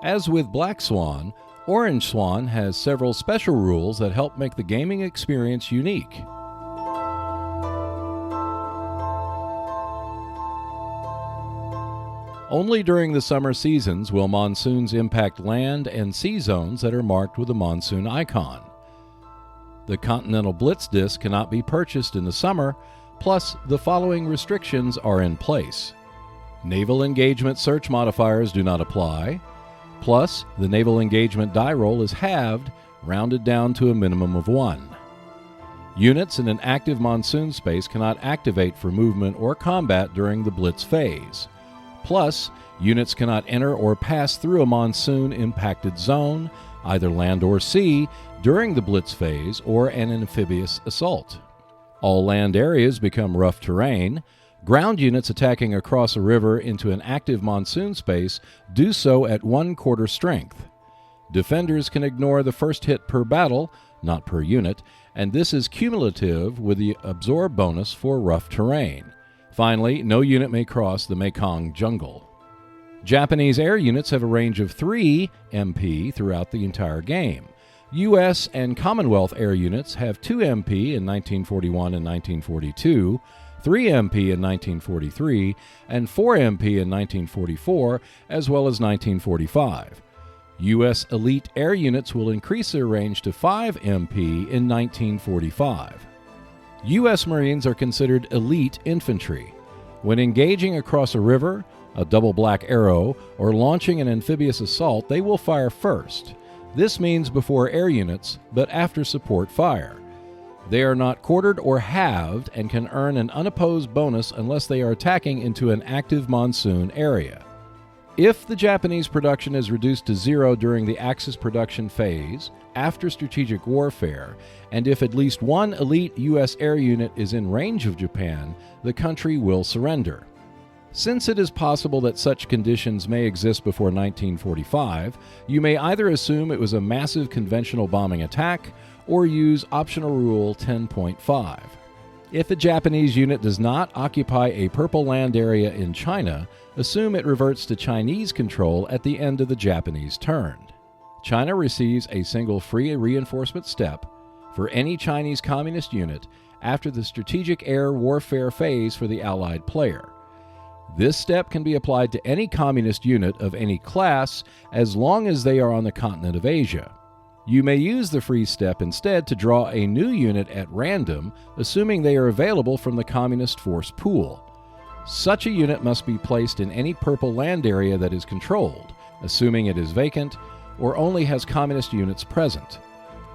As with Black Swan, Orange Swan has several special rules that help make the gaming experience unique. Only during the summer seasons will monsoons impact land and sea zones that are marked with a monsoon icon. The Continental Blitz disc cannot be purchased in the summer, plus the following restrictions are in place. Naval engagement search modifiers do not apply, plus the naval engagement die roll is halved, rounded down to a minimum of 1. Units in an active monsoon space cannot activate for movement or combat during the Blitz phase. Plus, units cannot enter or pass through a monsoon-impacted zone, either land or sea, during the Blitz phase or an amphibious assault. All land areas become rough terrain. Ground units attacking across a river into an active monsoon space do so at 1/4 strength. Defenders can ignore the first hit per battle, not per unit, and this is cumulative with the absorb bonus for rough terrain. Finally, no unit may cross the Mekong Jungle. Japanese air units have a range of 3 MP throughout the entire game. U.S. and Commonwealth air units have 2 MP in 1941 and 1942, 3 MP in 1943, and 4 MP in 1944, as well as 1945. U.S. elite air units will increase their range to 5 MP in 1945. U.S. Marines are considered elite infantry. When engaging across a river, a double black arrow, or launching an amphibious assault, they will fire first. This means before air units, but after support fire. They are not quartered or halved and can earn an unopposed bonus unless they are attacking into an active monsoon area. If the Japanese production is reduced to 0 during the Axis production phase, after strategic warfare, and if at least one elite U.S. air unit is in range of Japan, the country will surrender. Since it is possible that such conditions may exist before 1945, you may either assume it was a massive conventional bombing attack or use optional rule 10.5. If a Japanese unit does not occupy a purple land area in China, assume it reverts to Chinese control at the end of the Japanese turn. China receives a single free reinforcement step for any Chinese communist unit after the strategic air warfare phase for the Allied player. This step can be applied to any communist unit of any class as long as they are on the continent of Asia. You may use the free step instead to draw a new unit at random, assuming they are available from the communist force pool. Such a unit must be placed in any purple land area that is controlled, assuming it is vacant, or only has communist units present.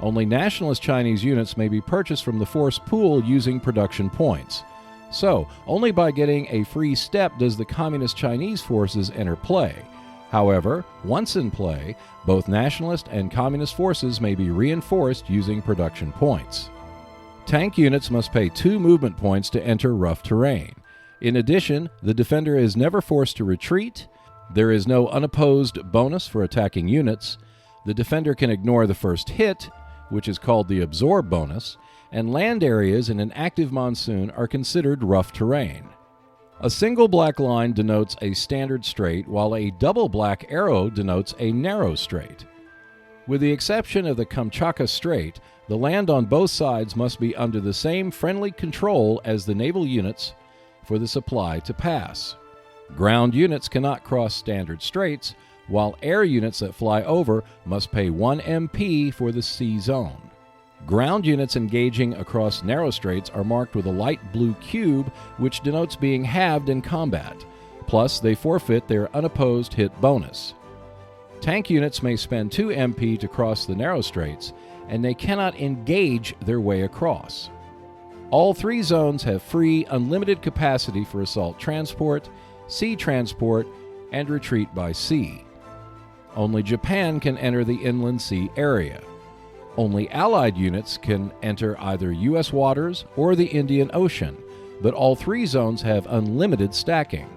Only nationalist Chinese units may be purchased from the force pool using production points. So, only by getting a free step does the communist Chinese forces enter play. However, once in play, both nationalist and communist forces may be reinforced using production points. Tank units must pay 2 movement points to enter rough terrain. In addition, the defender is never forced to retreat, there is no unopposed bonus for attacking units, the defender can ignore the first hit, which is called the absorb bonus, and land areas in an active monsoon are considered rough terrain. A single black line denotes a standard strait, while a double black arrow denotes a narrow strait. With the exception of the Kamchatka Strait, the land on both sides must be under the same friendly control as the naval units for the supply to pass. Ground units cannot cross standard straits, while air units that fly over must pay 1 MP for the sea zone. Ground units engaging across narrow straits are marked with a light blue cube, which denotes being halved in combat. Plus, they forfeit their unopposed hit bonus. Tank units may spend 2 MP to cross the narrow straits, and they cannot engage their way across. All 3 zones have free, unlimited capacity for assault transport, sea transport, and retreat by sea. Only Japan can enter the inland sea area. Only Allied units can enter either U.S. waters or the Indian Ocean, but all 3 zones have unlimited stacking.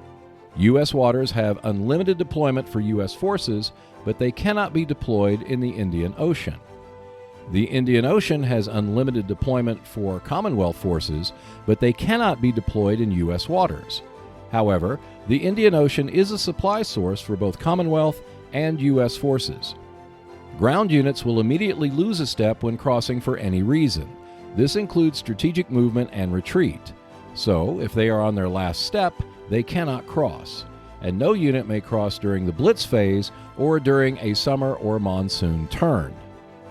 U.S. waters have unlimited deployment for U.S. forces, but they cannot be deployed in the Indian Ocean. The Indian Ocean has unlimited deployment for Commonwealth forces, but they cannot be deployed in U.S. waters. However, the Indian Ocean is a supply source for both Commonwealth and U.S. forces. Ground units will immediately lose a step when crossing for any reason. This includes strategic movement and retreat. So, if they are on their last step, they cannot cross. And no unit may cross during the Blitz phase or during a summer or monsoon turn.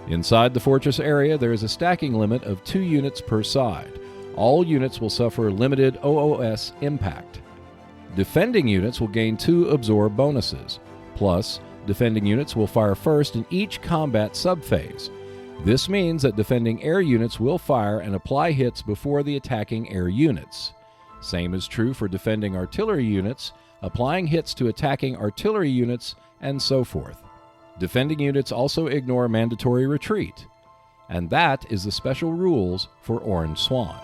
Inside the fortress area, there is a stacking limit of 2 units per side. All units will suffer limited OOS impact. Defending units will gain 2 absorb bonuses. Plus, defending units will fire first in each combat subphase. This means that defending air units will fire and apply hits before the attacking air units. Same is true for defending artillery units, applying hits to attacking artillery units, and so forth. Defending units also ignore mandatory retreat. And that is the special rules for Orange Swan.